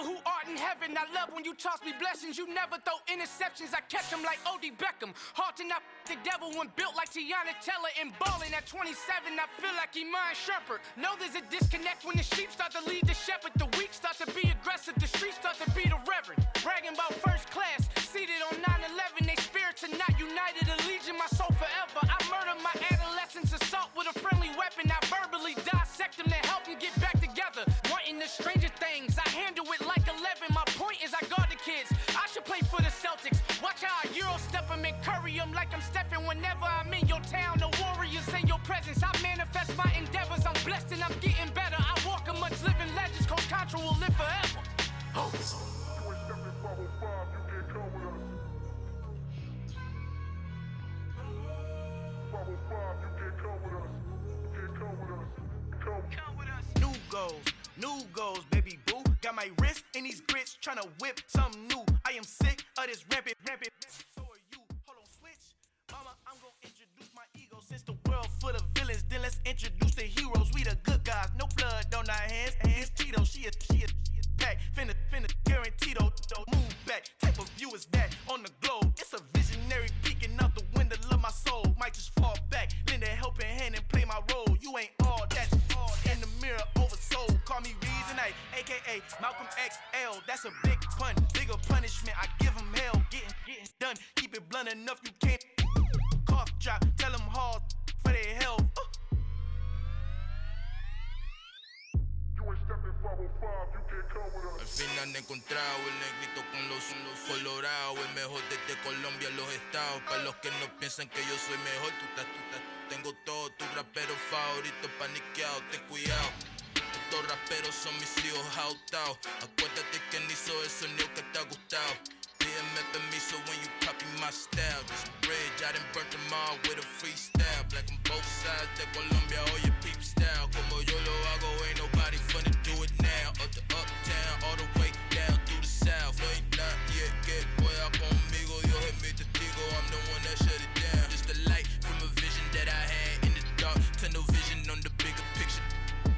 Father who art in heaven, I love when you toss me blessings. You never throw interceptions, I catch them like O.D. Beckham. Hard to not the devil when built like Tiana Teller and balling at 27. I feel like Iman Shumpert. Know there's a disconnect when the sheep start to lead the shepherd. The weak start to be aggressive, the streets start to be the reverend. Bragging about first class, seated on 9/11. They spirits are not united, a legion, my soul forever. I murder my adolescence, assault with a friendly weapon. I verbally dissect them to help them get back together. Wanting the stranger things, I handle it like 11. My point is I guard the kids. I should play for the Celtics. Watch how I Euro step them and curry them like I'm stepping. Whenever I'm in your town, the warriors in your presence. I manifest my endeavors. I'm blessed and I'm getting better. I walk amongst living legends. Coach Contra will live forever. Oh. New goals, baby boo. Got my wrist in these grits, tryna whip something new. I am sick of this rampant. So are you. Hold on, switch. Mama, I'm gonna introduce my ego. Since the world full of villains, then let's introduce the heroes. We the good guys, no blood on our hands. It's Tito, she is back. Finna, guaranteed move back. Type of view is that on the globe? It's a visionary peeking out the window of my soul. Might just fall back, lend a helping hand and play my role. You ain't all that. In the mirror, oversold. Call me Reason, aka Malcolm XL. That's a big pun, bigger punishment. I give him hell, getting done. Keep it blunt enough, you can't. Cough drop, tell them hard for their health. Al fin han encontrado el negrito con los colorados, el mejor desde Colombia, los estados. Para los que no piensan que yo soy mejor, tengo todo, tus raperos favoritos paniqueados, ten cuidado. Estos raperos son mis hijos jautados. Acuérdate que ni hizo el sonido que te ha gustado. Pídeme permiso when you copy my style. This bridge, I done burnt them all with a freestyle. Black on both sides de Colombia, oye peep style. Como yo lo hago, ain't nobody finna do it now. Up to uptown, all the way down through the south. No ain't not yet, que pueda conmigo. Dios es mi testigo, I'm the one that shut it down. Just the light from a vision that I had in the dark. Tunnel vision on the bigger picture.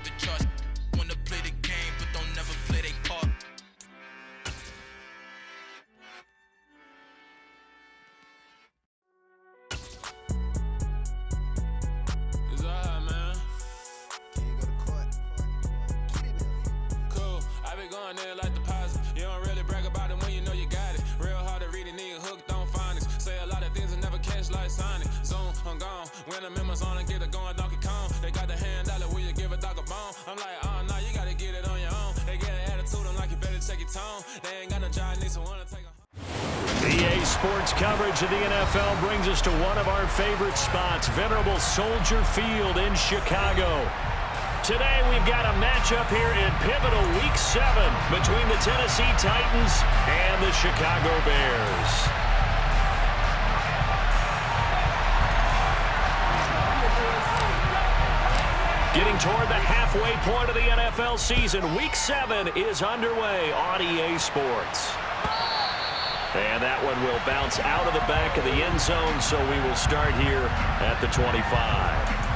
The charts wanna play the game, but don't never play their part. Going there like deposit. You don't really brag about it when you know you got it. Real hard to read it, nigga hooked on phonics. Say a lot of things and never catch like Sonic. Zoom, I'm gone. When the members on and get it going Donkey Kong. They got the hand dollar, will you give a dog a bone? I'm like, nah, you gotta get it on your own. They get an attitude, I'm like, you better check your tone. They ain't got no job, need someone to take a... EA Sports coverage of the NFL brings us to one of our favorite spots, venerable Soldier Field in Chicago. Today we've got a matchup here in pivotal Week 7 between the Tennessee Titans and the Chicago Bears. Getting toward the halfway point of the NFL season, Week 7 is underway on EA Sports. And that one will bounce out of the back of the end zone, so we will start here at the 25.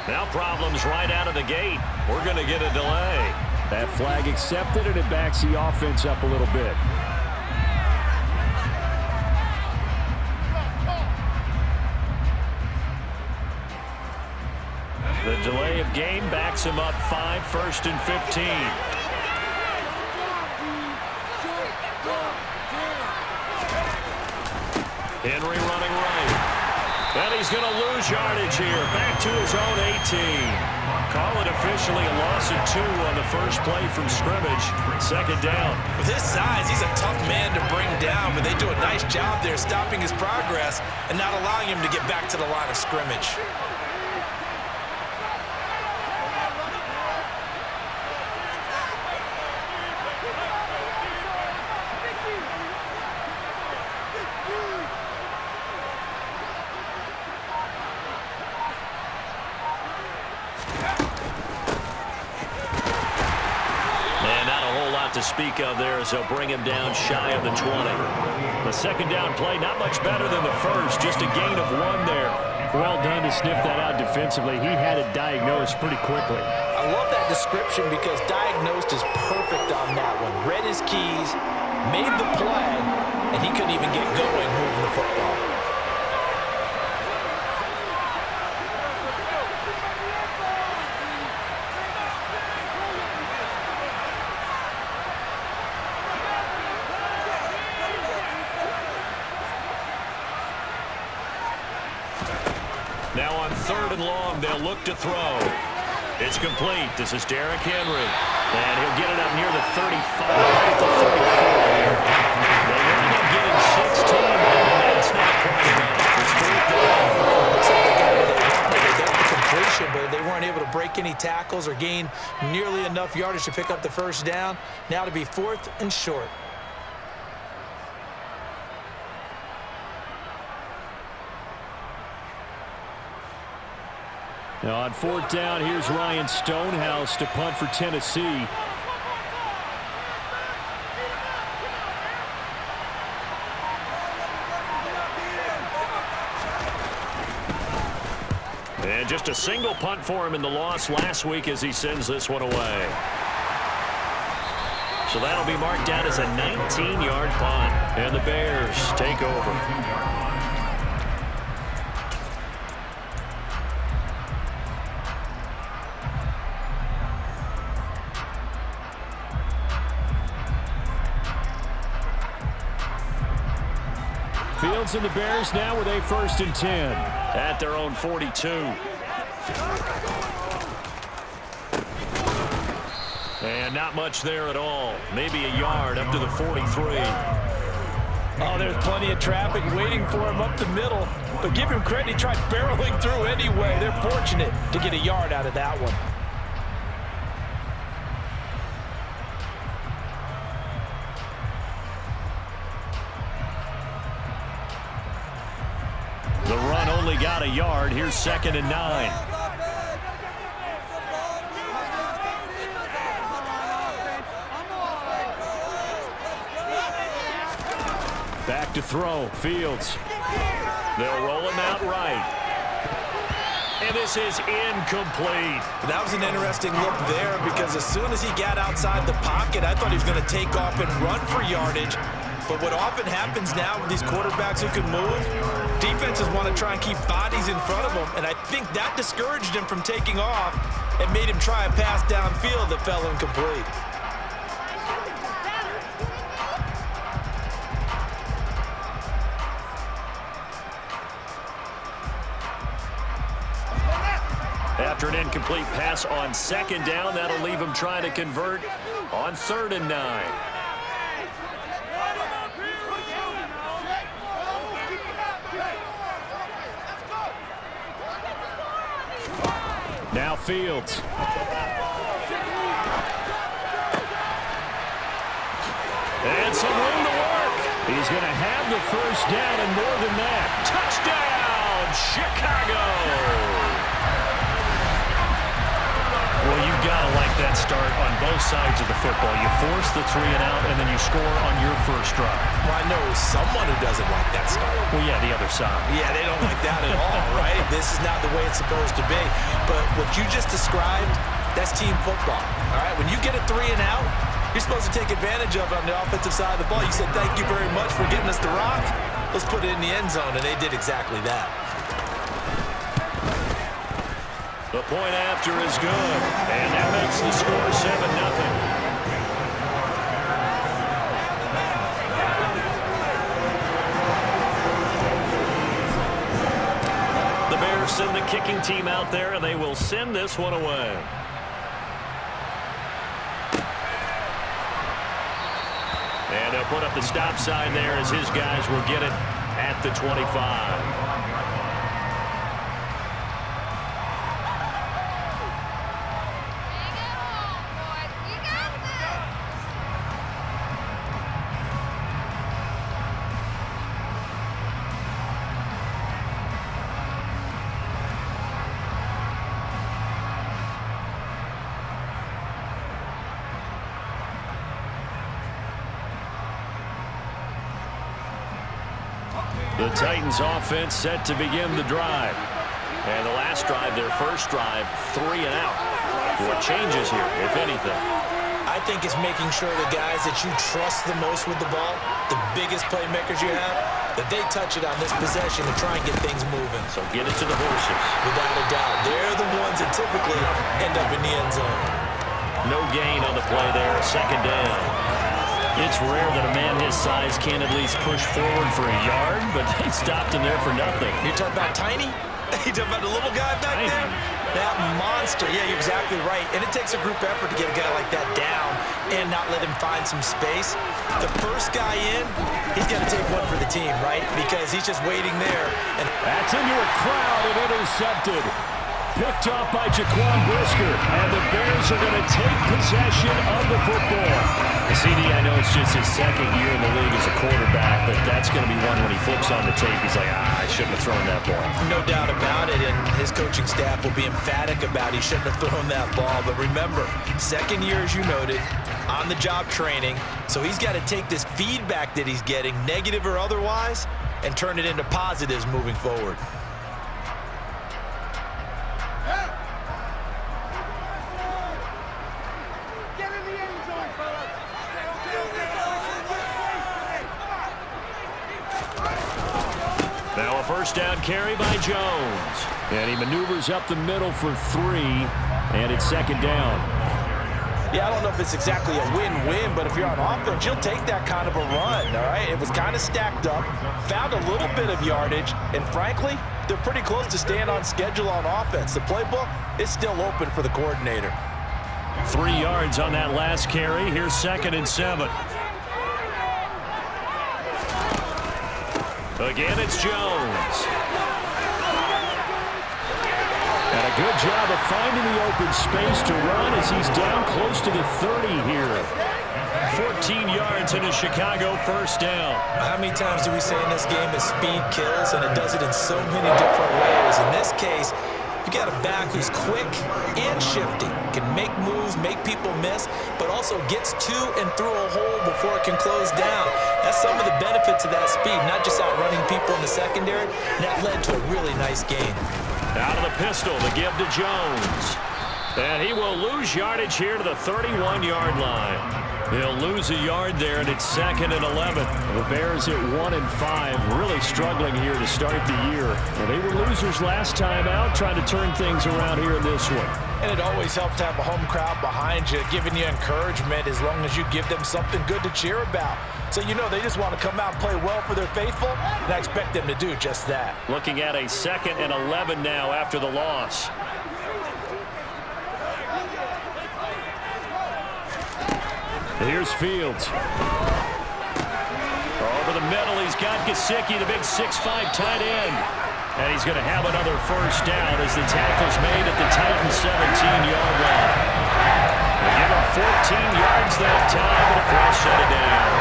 Now problems right out of the gate. We're going to get a delay. That flag accepted, and it backs the offense up a little bit. The delay of game backs him up 5, 1st and 15. Henry running right. And he he's going to lose yardage here. Back to his own 18. Call it officially a loss of 2 on the first play from scrimmage. Second down. With his size, he's a tough man to bring down, but they do a nice job there stopping his progress and not allowing him to get back to the line of scrimmage. To speak of there as they'll bring him down shy of the 20. The second down play, not much better than the first, just a gain of 1 there. Well done to sniff that out defensively. He had it diagnosed pretty quickly. I love that description because diagnosed is perfect on that one. Read his keys, made the play, and he couldn't even get going moving the football. Now on 3rd and long, they'll look to throw. It's complete. This is Derrick Henry. And he'll get it up near the 35, right at the 34 here. They wind up getting 16, and that's not quite enough. It's 4th down. Looks like they got what they wanted. They got the completion, but they weren't able to break any tackles or gain nearly enough yardage to pick up the first down. Now to be 4th and short. Now on 4th down, here's Ryan Stonehouse to punt for Tennessee. And just a single punt for him in the loss last week as he sends this one away. So that'll be marked down as a 19-yard punt. And the Bears take over. Fields and the Bears now with a 1st and 10. At their own 42. And not much there at all. Maybe a yard up to the 43. Oh, there's plenty of traffic waiting for him up the middle. But give him credit, he tried barreling through anyway. They're fortunate to get a yard out of that one. The run only got a yard. Here's 2nd and 9. Back to throw. Fields. They'll roll him out right. And this is incomplete. That was an interesting look there because as soon as he got outside the pocket, I thought he was going to take off and run for yardage. But what often happens now with these quarterbacks who can move, defenses want to try and keep bodies in front of them, and I think that discouraged him from taking off and made him try a pass downfield that fell incomplete. After an incomplete pass on 2nd down, that'll leave him trying to convert on 3rd and 9. Now Fields. And some room to work. He's going to have the 1st down and more than that. Touchdown, Chicago. Well, you've got to like that start on both sides of the football. You force the 3 and out, and then you score on your first drive. Well, I know someone who doesn't like that start. Well, yeah, the other side. Yeah, they don't like that at all, right? This is not the way it's supposed to be. But what you just described, that's team football, all right? When you get a 3 and out, you're supposed to take advantage of it on the offensive side of the ball. You said, thank you very much for getting us the rock. Let's put it in the end zone, and they did exactly that. The point after is good, and that makes the score 7-0. send the kicking team out there, and they will send this one away. And they'll put up the stop sign there as his guys will get it at the 25. The Titans offense set to begin the drive. And the last drive, their first drive, 3 and out. What changes here, if anything? I think it's making sure the guys that you trust the most with the ball, the biggest playmakers you have, that they touch it on this possession to try and get things moving. So get it to the horses. Without a doubt. They're the ones that typically end up in the end zone. No gain on the play there, second down. It's rare that a man his size can at least push forward for a yard, but they stopped him there for nothing. You're talking about tiny? You talking about the little guy back Tiny. there? That monster. Yeah, you're exactly right. And it takes a group effort to get a guy like that down and not let him find some space. The first guy in, he's got to take one for the team, right? Because he's just waiting there. And that's into a crowd and intercepted. Picked off by Jaquan Brisker, and the Bears are going to take possession of the football. CD, I know it's just his second year in the league as a quarterback, but that's going to be one when he flips on the tape. He's like, I shouldn't have thrown that ball. No doubt about it, and his coaching staff will be emphatic about he shouldn't have thrown that ball. But remember, second year, as you noted, on-the-job training, so he's got to take this feedback that he's getting, negative or otherwise, and turn it into positives moving forward. Now a first down carry by Jones. And he maneuvers up the middle for 3, and it's second down. Yeah, I don't know if it's exactly a win-win, but if you're on offense, you'll take that kind of a run, all right? It was kind of stacked up, found a little bit of yardage, and frankly, they're pretty close to staying on schedule on offense. The playbook is still open for the coordinator. 3 yards on that last carry. Here's 2nd and 7. Again, it's Jones. And a good job of finding the open space to run as he's down close to the 30 here. 14 yards and a Chicago first down. How many times do we say in this game that speed kills, and it does it in so many different ways? In this case, you got a back who's quick and shifty, can make moves, make people miss, but also gets to and through a hole before it can close down. That's some of the benefits of that speed, not just outrunning people in the secondary. And that led to a really nice gain. Out of the pistol, the give to Jones. And he will lose yardage here to the 31-yard line. He'll lose a yard there, and it's 2nd and 11. The Bears at 1-5, really struggling here to start the year. Well, they were losers last time out, trying to turn things around here in this one. And it always helps to have a home crowd behind you, giving you encouragement as long as you give them something good to cheer about. So you know they just want to come out and play well for their faithful, and I expect them to do just that. Looking at a 2nd and 11 now after the loss. Here's Fields. Over the middle, he's got Gesicki, the big 6'5" tight end. And he's going to have another first down as the tackle's made at the Titans' 17-yard line. They give him 14 yards that time and a fresh set of downs.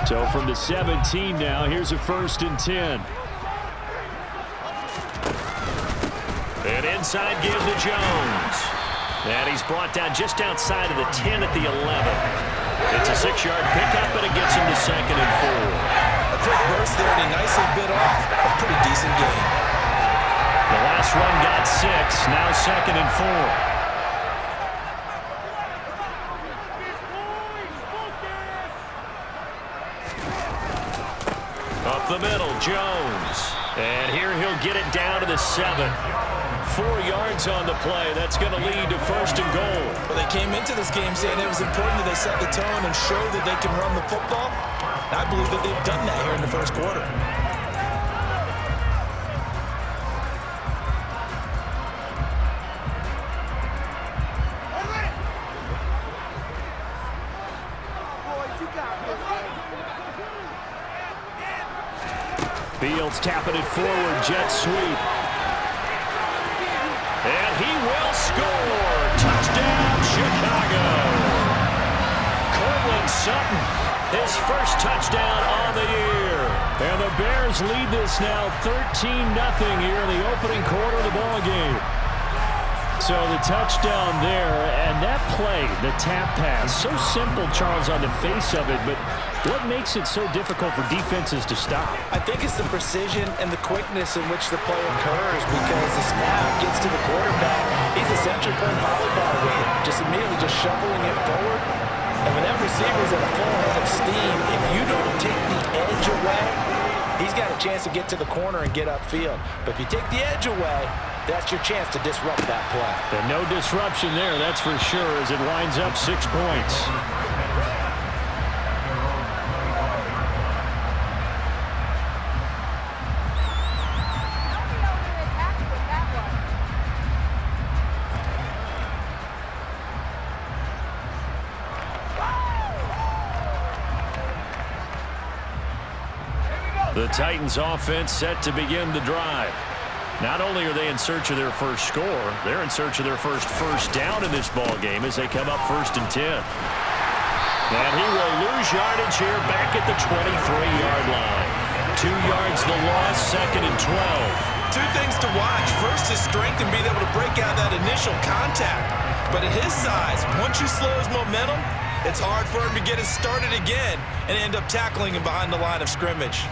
So from the 17 now, here's a 1st and 10. And inside give to Jones. And he's brought down just outside of the 10 at the 11. It's a 6-yard pickup, and it gets him to 2nd and 4. A quick burst there, and he nicely bit off a pretty decent gain. The last run got 6, now 2nd and 4. the middle, Jones. And here he'll get it down to the 7. 4 yards on the play. That's going to lead to 1st and goal. Well, they came into this game saying it was important that they set the tone and show that they can run the football. And I believe that they've done that here in the first quarter. Fields tapping it forward, jet sweep. And he will score. Touchdown, Chicago. Cortland Sutton, his first touchdown on the year. And the Bears lead this now 13-0 here in the opening quarter of the ball game. So the touchdown there, and that play, the tap pass, so simple, Charles, on the face of it, but what makes it so difficult for defenses to stop? I think it's the precision and the quickness in which the play occurs, because the snap gets to the quarterback. He's essentially playing volleyball with it, just immediately just shoveling it forward. And when that receiver's at a full head of steam, if you don't take the edge away, he's got a chance to get to the corner and get upfield. But if you take the edge away, that's your chance to disrupt that play. And no disruption there, that's for sure, as it winds up 6 points. The Titans offense set to begin the drive. Not only are they in search of their first score, they're in search of their first down in this ball game as they come up 1st and 10. And he will lose yardage here back at the 23-yard line. 2 yards the loss, 2nd and 12. 2 things to watch. First is strength and being able to break out that initial contact. But at his size, once you slow his momentum, it's hard for him to get it started again and end up tackling him behind the line of scrimmage.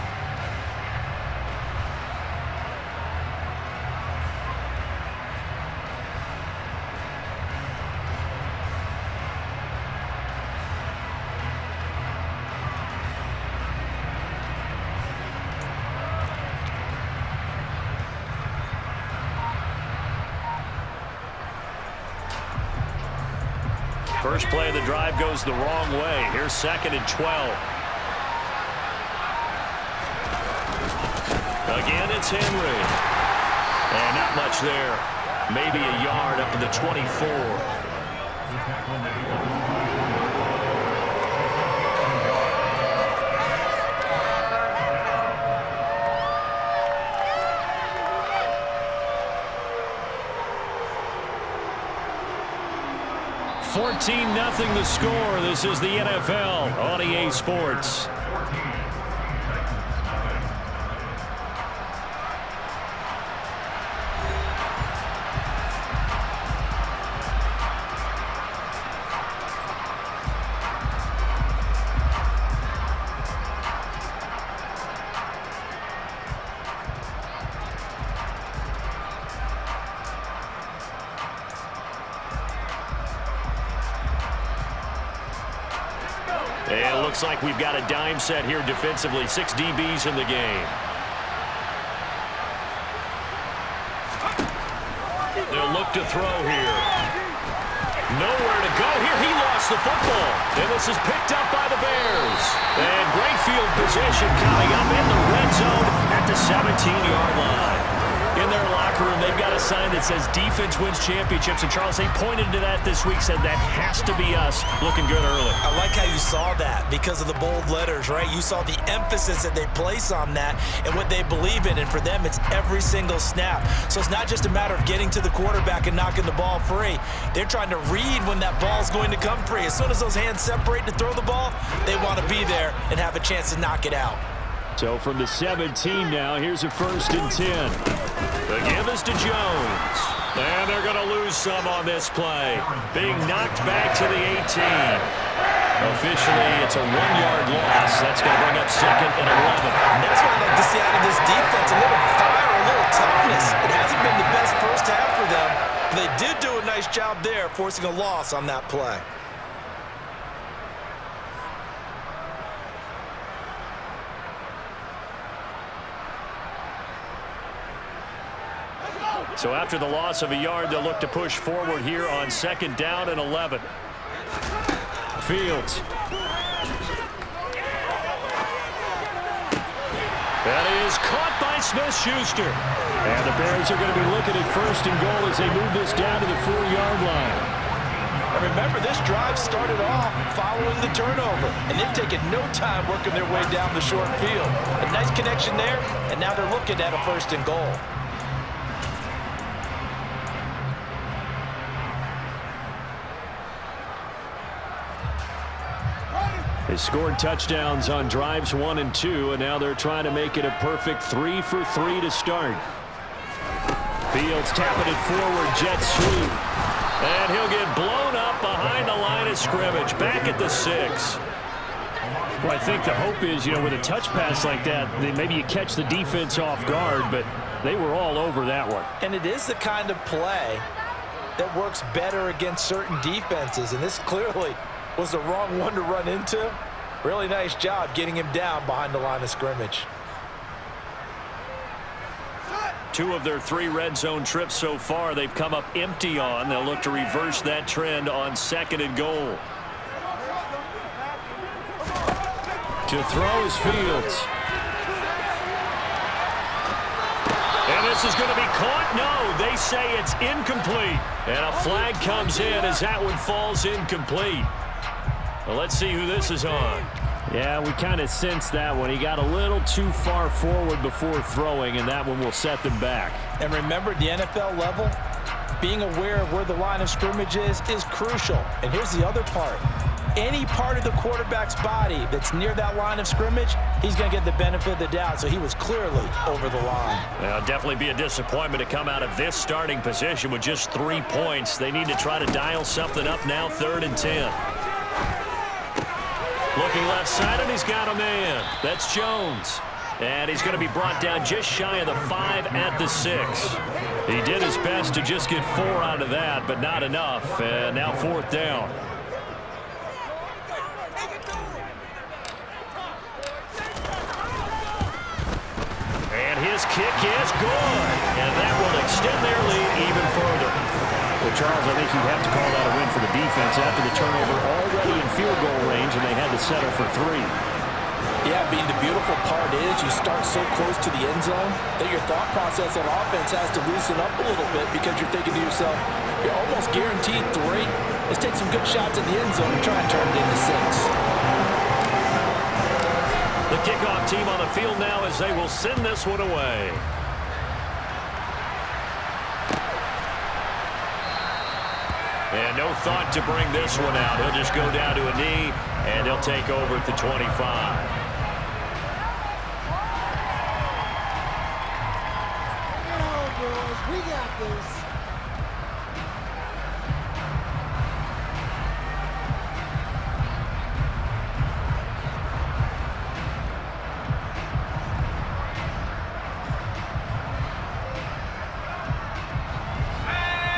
First play of the drive goes the wrong way. Here's 2nd and 12. Again, it's Henry. And not much there. Maybe a yard up to the 24. 14-0 the score. This is the NFL on EA Sports. And it looks like we've got a dime set here defensively. 6 DBs in the game. They'll look to throw here. Nowhere to go here. He lost the football. And this is picked up by the Bears. And great field position coming up in the red zone at the 17-yard line. In their locker room, they've got a sign that says defense wins championships. And Charles, they pointed to that this week, said that has to be us. Looking good early. I like how you saw that because of the bold letters, right? You saw the emphasis that they place on that and what they believe in. And for them, it's every single snap. So it's not just a matter of getting to the quarterback and knocking the ball free. They're trying to read when that ball's going to come free. As soon as those hands separate to throw the ball, they want to be there and have a chance to knock it out. So from the 17 now, here's a 1st and 10. The give is to Jones. And they're going to lose some on this play. Being knocked back to the 18. Officially, it's a 1-yard loss. That's going to bring up 2nd and 11. And that's what I like to see out of this defense. A little fire, a little toughness. It hasn't been the best first half for them. But they did do a nice job there, forcing a loss on that play. So after the loss of a yard, they'll look to push forward here on 2nd down and 11. Fields. That is caught by Smith-Schuster. And the Bears are going to be looking at 1st and goal as they move this down to the 4-yard line. And remember, this drive started off following the turnover, and they've taken no time working their way down the short field. A nice connection there, and now they're looking at a 1st and goal. They scored touchdowns on drives 1 and 2, and now they're trying to make it a perfect 3 for 3 to start. Fields tapping it forward, jet sweep. And he'll get blown up behind the line of scrimmage, back at the 6. Well, I think the hope is, with a touch pass like that, maybe you catch the defense off guard, but they were all over that one. And it is the kind of play that works better against certain defenses, and this clearly was the wrong one to run into. Really nice job getting him down behind the line of scrimmage. 2 of their 3 red zone trips so far they've come up empty on. They'll look to reverse that trend on 2nd and goal. To throw is Fields. And this is going to be caught. No, they say it's incomplete. And a flag comes in as that one falls incomplete. Well, let's see who this is on. Yeah, we kind of sensed that one. He got a little too far forward before throwing, and that one will set them back. And remember, the NFL level, being aware of where the line of scrimmage is crucial. And here's the other part. Any part of the quarterback's body that's near that line of scrimmage, he's going to get the benefit of the doubt. So he was clearly over the line. Well, definitely be a disappointment to come out of this starting position with just 3 points. They need to try to dial something up now, 3rd and 10. Looking left side, and he's got a man. That's Jones. And he's going to be brought down just shy of the 5 at the 6. He did his best to just get 4 out of that, but not enough. And now 4th down. And his kick is good. And that will extend their lead even further. Well, Charles, I think you'd have to call that a win for the defense after the turnover already in field goal range, and they had to settle for 3. Yeah, the beautiful part is you start so close to the end zone that your thought process on offense has to loosen up a little bit because you're thinking to yourself, you're almost guaranteed 3. Let's take some good shots at the end zone and try and turn it into 6. The kickoff team on the field now as they will send this one away. And no thought to bring this one out. He'll just go down to a knee, and he'll take over at the 25. We got this.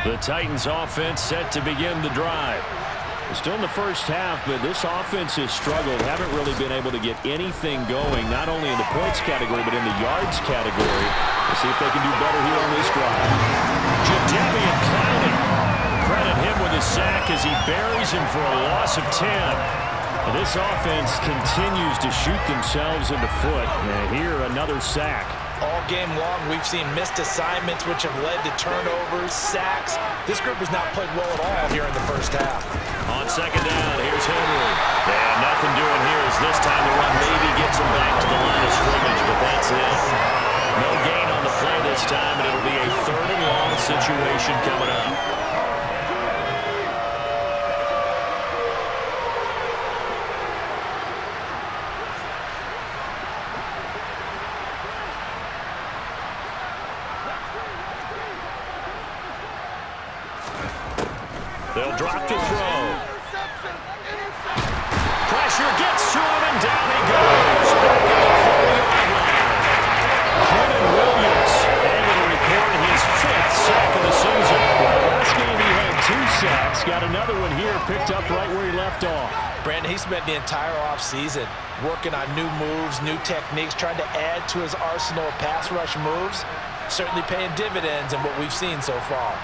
The Titans offense set to begin the drive. Still in the first half, but this offense has struggled. Haven't really been able to get anything going, not only in the points category, but in the yards category. We'll see if they can do better here on this drive. Jadeveon Clowney. Credit him with a sack as he buries him for a loss of 10. And this offense continues to shoot themselves in the foot. And here, another sack. All game long, we've seen missed assignments, which have led to turnovers, sacks. This group has not played well at all here in the first half. On 2nd down, here's Henry. And nothing doing here as this time the run maybe gets him back to the line of scrimmage, but that's it. No gain on the play this time, and it'll be a 3rd and long situation coming up. They'll drop to throw. Pressure gets to him, and down he goes. Back at the 4-yard line. Kevin Williams able to record his 5th sack of the season. Last game he had 2 sacks. Got another one here, picked up right where he left off. Brandon, he spent the entire offseason working on new moves, new techniques, trying to add to his arsenal of pass rush moves. certainly paying dividends in what we've seen so far.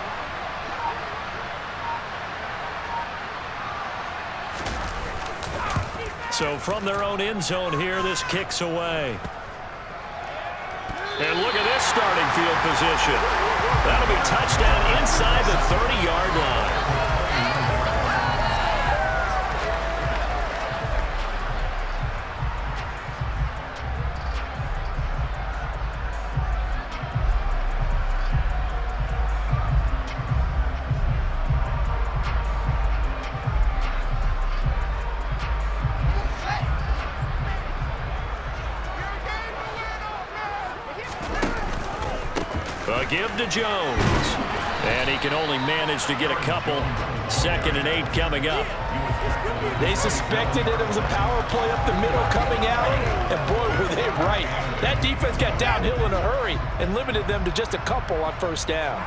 So from their own end zone here, this kicks away. And look at this starting field position. That'll be touchdown inside the 30-yard line. Give to Jones. And he can only manage to get a couple. 2nd and 8 coming up. They suspected it was a power play up the middle coming out, and boy, were they right. That defense got downhill in a hurry and limited them to just a couple on 1st down.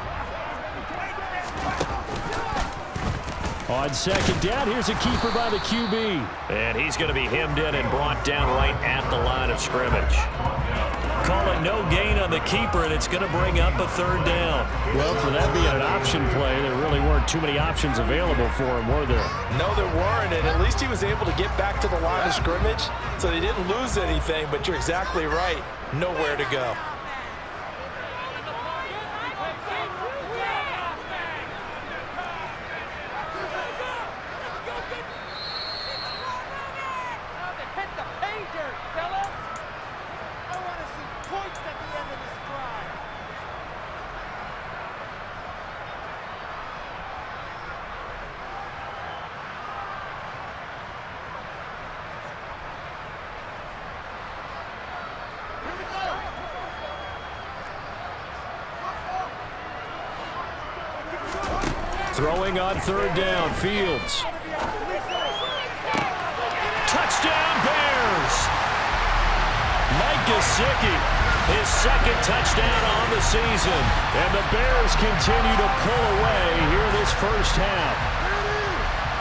On 2nd down, here's a keeper by the QB. And he's going to be hemmed in and brought down right at the line of scrimmage. Call it no gain on the keeper, and it's going to bring up a 3rd down. Well, for that being an option play, there really weren't too many options available for him, were there? No, there weren't, and at least he was able to get back to the line of scrimmage, so they didn't lose anything, but you're exactly right. Nowhere to go. Throwing on 3rd down, Fields. Touchdown, Bears! Mike Gesicki, his 2nd touchdown on the season. And the Bears continue to pull away here this 1st half.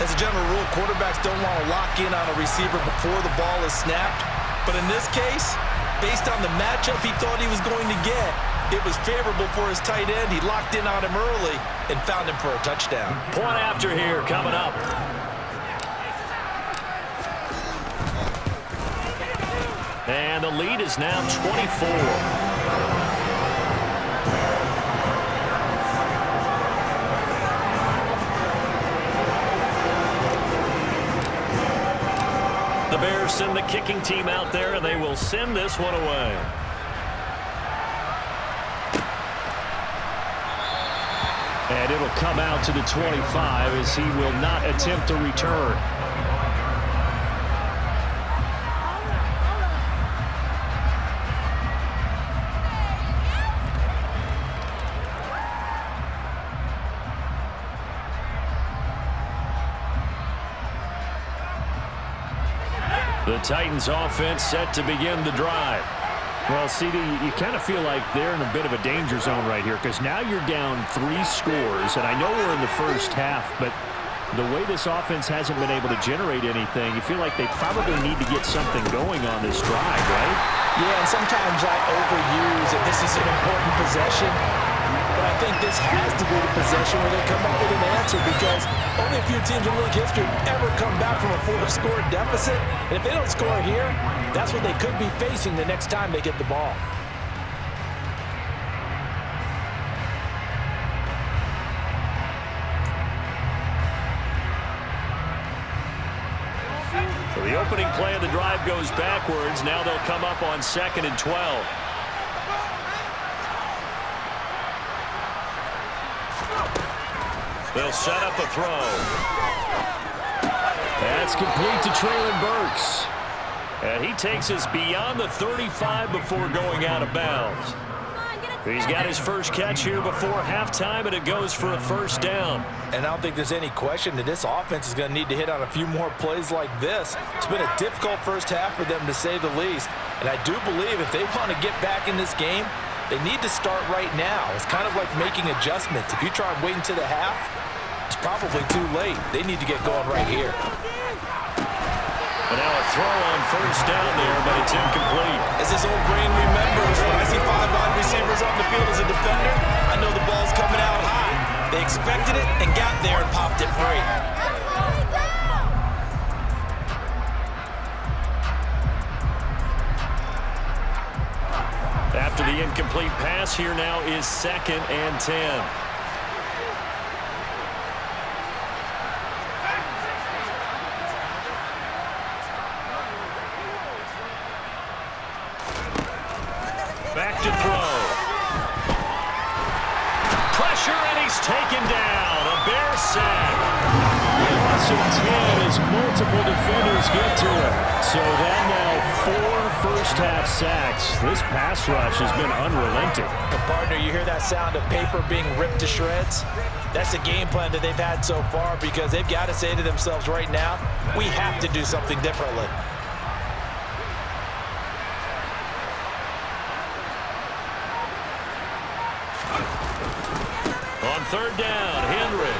As a general rule, quarterbacks don't want to lock in on a receiver before the ball is snapped. But in this case, based on the matchup he thought he was going to get, it was favorable for his tight end. He locked in on him early and found him for a touchdown. Point after here coming up. And the lead is now 24. The Bears send the kicking team out there, and they will send this one away. And it'll come out to the 25 as he will not attempt to return. The Titans offense set to begin the drive. Well, CD, you kind of feel like they're in a bit of a danger zone right here because now you're down 3 scores, and I know we're in the 1st half, but the way this offense hasn't been able to generate anything, you feel like they probably need to get something going on this drive, right? Yeah, and sometimes I overuse, and this is an important possession, but I think this has to be the possession where they come up with an answer because only a few teams in league history have ever come back from a 4-score deficit. And if they don't score here, that's what they could be facing the next time they get the ball. So the opening play of the drive goes backwards. Now they'll come up on 2nd and 12. They'll set up a throw. That's complete to Traylon Burks. And he takes us beyond the 35 before going out of bounds. He's got his first catch here before halftime, and it goes for a 1st down. And I don't think there's any question that this offense is going to need to hit on a few more plays like this. It's been a difficult 1st half for them, to say the least. And I do believe if they want to get back in this game, they need to start right now. It's kind of like making adjustments. If you try and wait until the half, it's probably too late. They need to get going right here. And now a throw on first down there, but it's incomplete. As his old brain remembers, when I see 5 wide receivers on the field as a defender, I know the ball's coming out high. They expected it and got there and popped it free. After the incomplete pass, here now is 2nd and 10. Back to throw. Pressure, and he's taken down. A Bear sack. Loss of 10 as multiple defenders get to him. So that now 4 first-half sacks. This pass rush has been unrelenting. Partner, you hear that sound of paper being ripped to shreds? That's the game plan that they've had so far, because they've got to say to themselves right now, we have to do something differently. On 3rd down, Henry.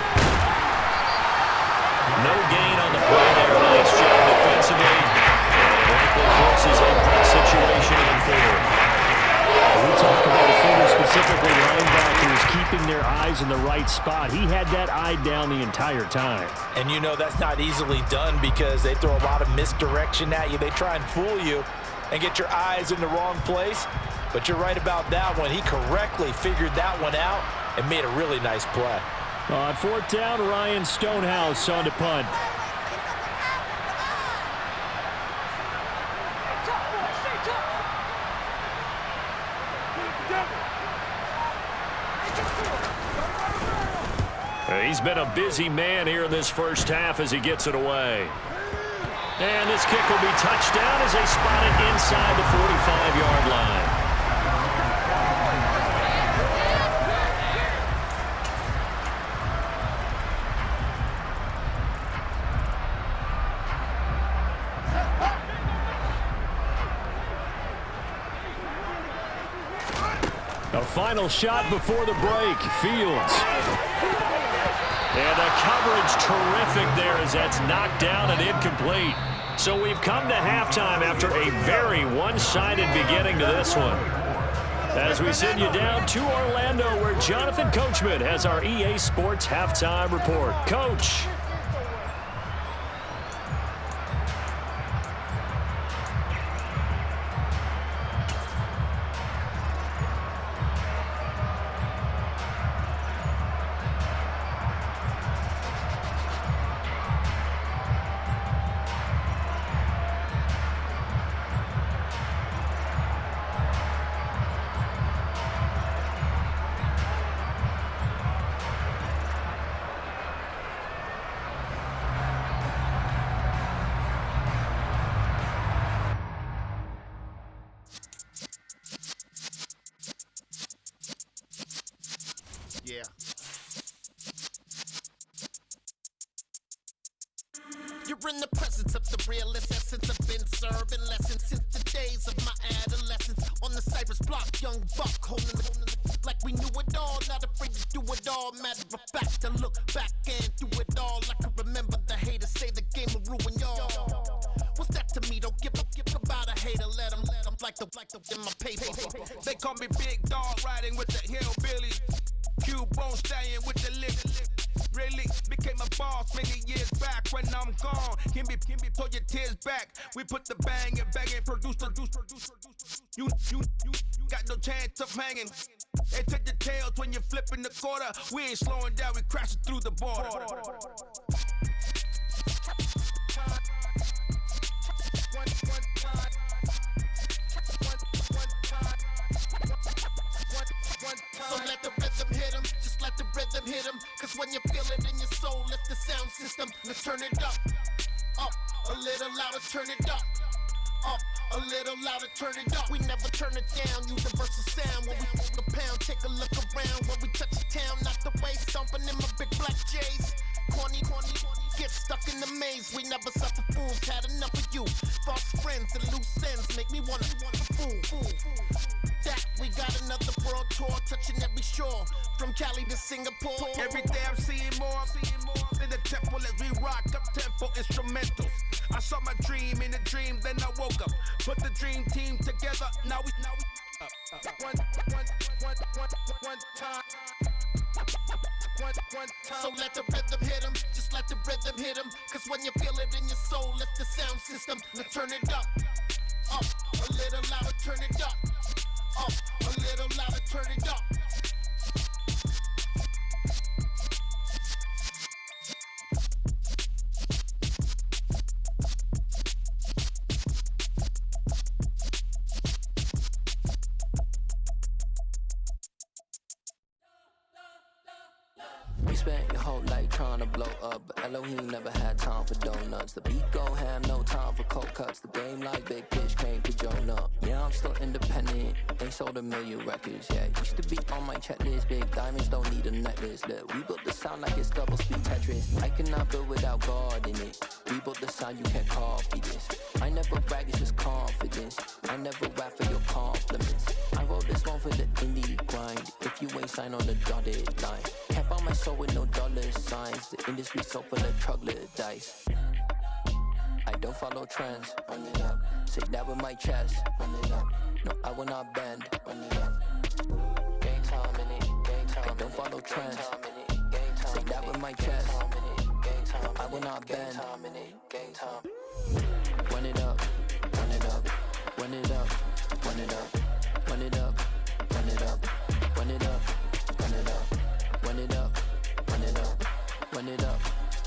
No gain on the play there. Nice job defensively. And it likely forces a punt situation in 4th. We talk about defenders, specifically linebackers, keeping their eyes in the right spot. He had that eye down the entire time. And you know that's not easily done, because they throw a lot of misdirection at you. They try and fool you and get your eyes in the wrong place. But you're right about that one. He correctly figured that one out and made a really nice play. On 4th down, Ryan Stonehouse on to punt. He's been a busy man here in this first half as he gets it away. And this kick will be touchdown as they spot it inside the 45-yard line. A final shot before the break. Fields. And the coverage terrific there as that's knocked down and incomplete. So we've come to halftime after a very one-sided beginning to this one. As we send you down to Orlando, where Jonathan Coachman has our EA Sports halftime report. Coach. Yeah. You're in the presence of the realest essence. I've been serving lessons since the days of my adolescence. On the Cypress block, young buck holding like we knew it all. Not afraid to do it all. Matter of fact, I look back and do it all. I can remember the haters say the game will ruin y'all. What's that to me? Don't give about a hater. Let them like the in my paper. They call me Big Dog, riding with the hillbillies. Q-Bone stallion with the lick. Really became a boss many years back. When I'm gone, can be pull your tears back. We put the bang and produce. You got no chance of hanging. They take the tails when you're flipping the quarter. We ain't slowing down, we crashing through the border. So let the rhythm hit him, just let the rhythm hit him. Cause when you feel it in your soul, lift the sound system. Now turn it up, a little louder, turn it up, a little louder, turn it up. We never turn it down, universal sound. When we move the pound, take a look around. When we touch the town, not the way, stomping in my big black J's. Corny, get stuck in the maze. We never suffer fools, had enough of you. False friends and loose ends make me wanna fool. That we got another world tour, touching every shore, from Cali to Singapore. Every day I'm seeing more in the temple as we rock up tempo instrumentals. I saw my dream in a dream, then I woke up. Put the dream team together, now we one time. So let the rhythm hit 'em, just let the rhythm hit 'em. Cause when you feel it in your soul, lift the sound system. Now turn it up, a little louder, turn it up, a little louder, turn it up. You spent your whole life trying to blow up, but Elohim never had time for donuts. The beat go ham, no time for cold cuts. The game like Big Fish came to Jonah. Yeah, I'm still independent, ain't sold a million records. Yeah, used to be on my checklist. Big diamonds don't need a necklace. Look, we built the sound like it's double speed Tetris. I cannot build without God in it. We built the sound, you can't copy this. I never brag, it's just confidence. I never rap for your compliments. I wrote this one for the indie grind. If you ain't signed on the dotted line, can't buy my soul with no dollar signs. The industry so full of troglodytes. I don't follow trends. Run it up. Say that with my chest. Run it up. No, I will not bend. Run it up. Game time in it. Game time. I don't follow trends. Say that with my chest. No, I will not bend. Game time. Run it up. Run it up. Run it up. Run it up. Run it up. Run it up. Run it up. Run it up. Run it up. Run it up. Run it up.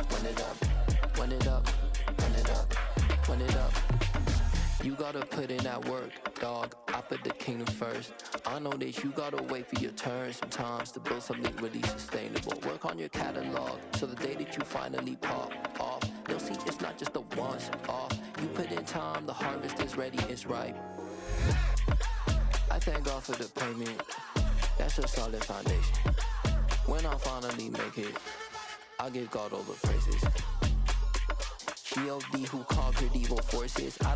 Run it up. Run it up. Run it up. Run it up. You gotta put in that work, dog. I put the kingdom first. I know that you gotta wait for your turn sometimes to build something really sustainable. Work on your catalog so the day that you finally pop off, you'll see it's not just a once off. You put in time, the harvest is ready, it's ripe. I thank God for the payment. That's a solid foundation. When I finally make it, I'll give God all the praises. G.O.D. who conquered evil forces.